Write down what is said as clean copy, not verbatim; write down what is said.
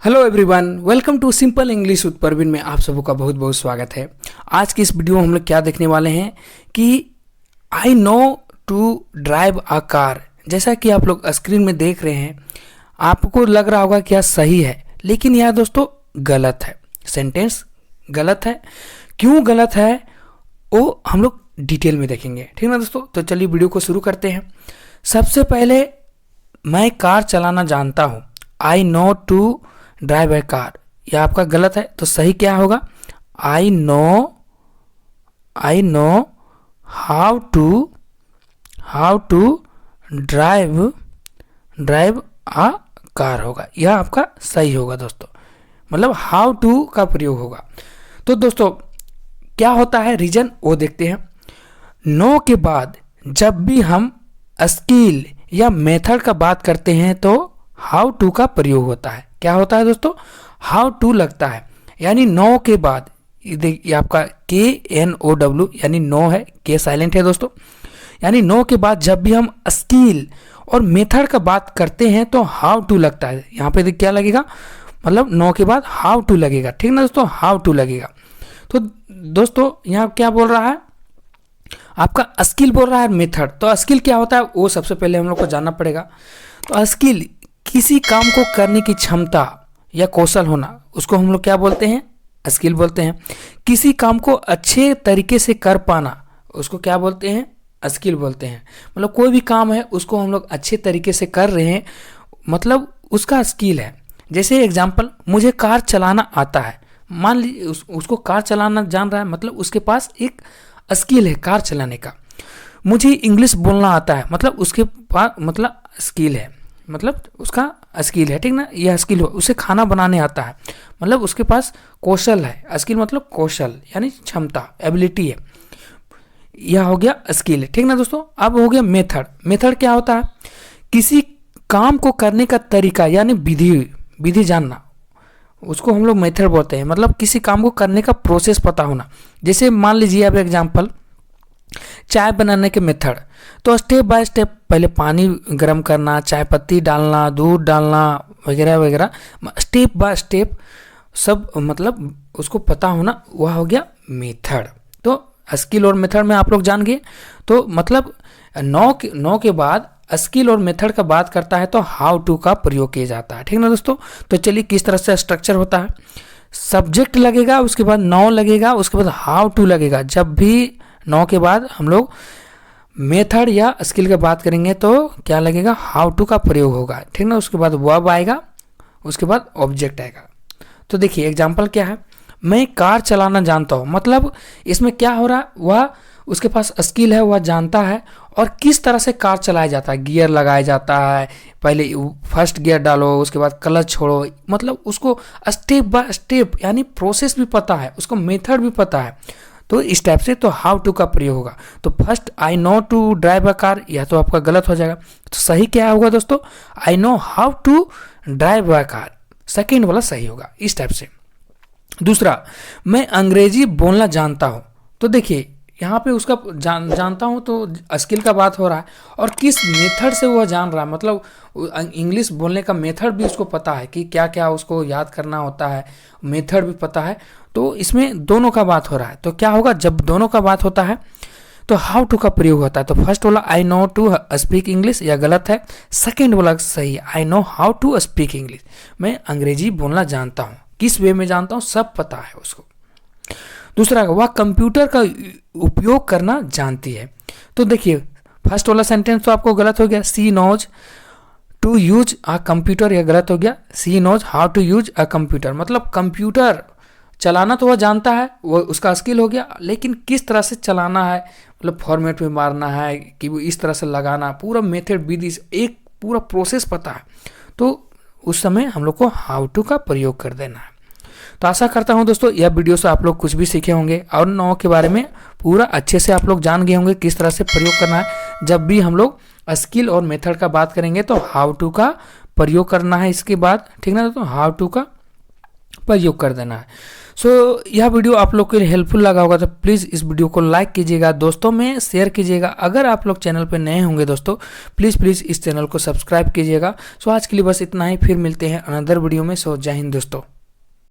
Hello everyone, welcome to simple English with Parveen में आप सबों का बहुत बहुत स्वागत है। आज की इस वीडियो में हम लोग क्या देखने वाले हैं कि I know to drive a car. जैसा कि आप लोग स्क्रीन में देख रहे हैं, आपको लग रहा होगा कि यह सही है, लेकिन यह दोस्तों गलत है। सेंटेंस गलत है। क्यों गलत है वो हम लोग डिटेल में देखेंगे, ठीक ना दोस्तों। तो चलिए वीडियो को शुरू करते हैं। सबसे पहले मैं कार चलाना जानता हूँ, I know to drive a car, यह आपका गलत है। तो सही क्या होगा? I know how to drive a car होगा, यह आपका सही होगा दोस्तों। मतलब हाउ टू का प्रयोग होगा। तो दोस्तों क्या होता है रीजन वो देखते हैं। नो के बाद जब भी हम स्किल या मेथड का बात करते हैं तो हाउ टू का प्रयोग होता है। क्या होता है दोस्तों? हाउ टू लगता है। यानी नो के बाद ये आपका KNOW यानी नो है, के साइलेंट है दोस्तों। यानी नो के बाद जब भी हम स्किल और मेथड का बात करते हैं तो हाउ टू लगता है। यहाँ पे क्या लगेगा? मतलब नो के बाद हाउ टू लगेगा, ठीक ना दोस्तों, हाउ टू लगेगा। तो दोस्तों यहाँ क्या बोल रहा है? आपका स्किल बोल रहा है मेथड। तो स्किल क्या होता है वो सबसे पहले हम लोग को जानना पड़ेगा। तो स्किल किसी काम को करने की क्षमता या कौशल होना, उसको हम लोग क्या बोलते हैं? स्किल बोलते हैं। किसी काम को अच्छे तरीके से कर पाना, उसको क्या बोलते हैं? स्किल बोलते हैं। मतलब कोई भी काम है उसको हम लोग अच्छे तरीके से कर रहे हैं, मतलब उसका स्किल है। जैसे एग्जांपल, मुझे कार चलाना आता है। मान लीजिए उसको कार चलाना जान रहा है, मतलब उसके पास एक स्किल है कार चलाने का। मुझे इंग्लिश बोलना आता है, मतलब उसके पास मतलब स्किल है, मतलब उसका स्किल है, ठीक ना। यह स्किल हो। उसे खाना बनाने आता है, मतलब उसके पास कौशल है। स्किल मतलब कौशल यानी क्षमता, एबिलिटी है। यह हो गया स्किल, ठीक ना दोस्तों। अब हो गया मेथड। मेथड क्या होता है? किसी काम को करने का तरीका यानी विधि जानना, उसको हम लोग मेथड बोलते हैं। मतलब किसी काम को करने का प्रोसेस पता होना। जैसे मान लीजिए अब एग्जांपल, चाय बनाने के मेथड। तो स्टेप बाय स्टेप पहले पानी गर्म करना, चाय पत्ती डालना, दूध डालना वगैरह वगैरह, स्टेप बाय स्टेप सब मतलब उसको पता होना, वह हो गया मेथड। तो स्किल और मेथड में आप लोग जान गए। तो मतलब नो के बाद स्किल और मेथड का बात करता है तो हाउ टू का प्रयोग किया जाता है, ठीक ना दोस्तों। तो चलिए किस तरह से स्ट्रक्चर होता है। सब्जेक्ट लगेगा, उसके बाद नो लगेगा, उसके बाद हाउ टू लगेगा। जब भी नो के बाद हम लोग मेथड या स्किल की बात करेंगे तो क्या लगेगा? हाउ टू का प्रयोग होगा, ठीक ना। उसके बाद वर्ब आएगा, उसके बाद ऑब्जेक्ट आएगा। तो देखिए एग्जांपल क्या है, मैं कार चलाना जानता हूँ। मतलब इसमें क्या हो रहा है, वह उसके पास स्किल है, वह जानता है और किस तरह से कार चलाया जाता है। गियर लगाया जाता है, पहले फर्स्ट गियर डालो, उसके बाद क्लच छोड़ो, मतलब उसको स्टेप बाय स्टेप यानी प्रोसेस भी पता है, उसको मेथड भी पता है। तो इस टाइप से तो हाउ टू का प्रयोग होगा। तो first I know to drive a car, यह तो आपका गलत हो जाएगा। तो सही क्या होगा दोस्तों? I know how to drive a car, second वाला सही होगा इस टाइप से। दूसरा, मैं अंग्रेजी बोलना जानता हूँ। तो देखिए यहाँ पे उसका जानता हूँ तो स्किल का बात हो रहा है, और किस मेथड से वह जान रहा है, मतलब इंग्लिश बोलने का मेथड भी उसको पता है कि क्या क्या उसको याद करना होता है, मेथड भी पता है। तो इसमें दोनों का बात हो रहा है। तो क्या होगा जब दोनों का बात होता है तो हाउ टू का प्रयोग होता है। तो फर्स्ट वाला I know to speak English, यह गलत है। सेकेंड वाला सही है, I know how to speak English, मैं अंग्रेजी बोलना जानता हूँ। किस वे में जानता हूँ, सब पता है उसको। दूसरा, वह कंप्यूटर का उपयोग करना जानती है। तो देखिए फर्स्ट वाला सेंटेंस तो आपको गलत हो गया, she knows to use a computer, यह गलत हो गया। She knows how to use a computer, मतलब कंप्यूटर चलाना तो वह जानता है, वो उसका स्किल हो गया, लेकिन किस तरह से चलाना है, मतलब फॉर्मेट में मारना है कि वो इस तरह से लगाना, पूरा मेथड विधि, एक पूरा प्रोसेस पता है। तो उस समय हम लोग को हाउ टू का प्रयोग कर देना है। तो आशा करता हूं दोस्तों यह वीडियो से आप लोग कुछ भी सीखे होंगे और नो के बारे में पूरा अच्छे से आप लोग जान गए होंगे किस तरह से प्रयोग करना है। जब भी हम लोग स्किल और मेथड का बात करेंगे तो हाउ टू का प्रयोग करना है इसके बाद, ठीक ना। तो हाउ टू का प्रयोग कर देना है। सो यह वीडियो आप लोग के लिए हेल्पफुल लगा होगा तो प्लीज़ इस वीडियो को लाइक कीजिएगा, दोस्तों में शेयर कीजिएगा। अगर आप लोग चैनल पर नए होंगे दोस्तों, प्लीज़ इस चैनल को सब्सक्राइब कीजिएगा। सो आज के लिए बस इतना ही, फिर मिलते हैं अनदर वीडियो में। सो जय हिंद दोस्तों।